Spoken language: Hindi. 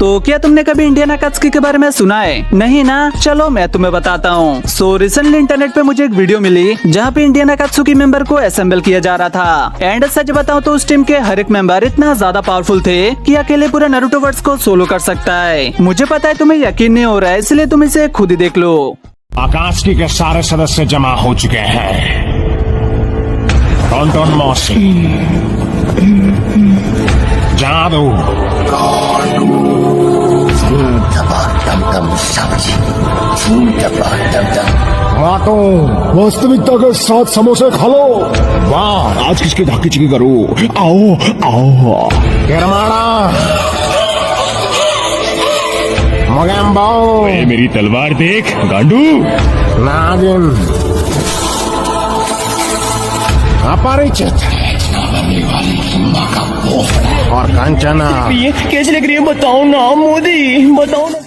तो क्या तुमने कभी इंडियन अकात्सुकी के बारे में सुना है? नहीं ना, चलो मैं तुम्हें बताता हूँ। सो रिसेंटली इंटरनेट पे मुझे एक वीडियो मिली जहाँ पे इंडियन अकात्सुकी मेंबर को असेंबल किया जा रहा था। एंड सच बताऊँ तो उस टीम के हर एक मेंबर इतना ज्यादा पावरफुल थे कि अकेले पूरे नारुतो वर्ड्स को सोलो कर सकता है। मुझे पता है तुम्हें यकीन नहीं हो रहा है, इसलिए तुम इसे खुद ही देख लो। अकात्सुकी के सारे सदस्य जमा हो चुके हैं। टॉनटॉन मौसी, जादू, तो वास्तविकता के साथ समोसे खा लो। वाह, आज किसके धाकी चिकी करो। आओ आओ किरमाड़ा, मगेम्बो, मेरी तलवार देख गांडू। नागिन, अपरिचित और कंचना। ये कैसे लग रही है बताओ ना मोदी, बताओ ना।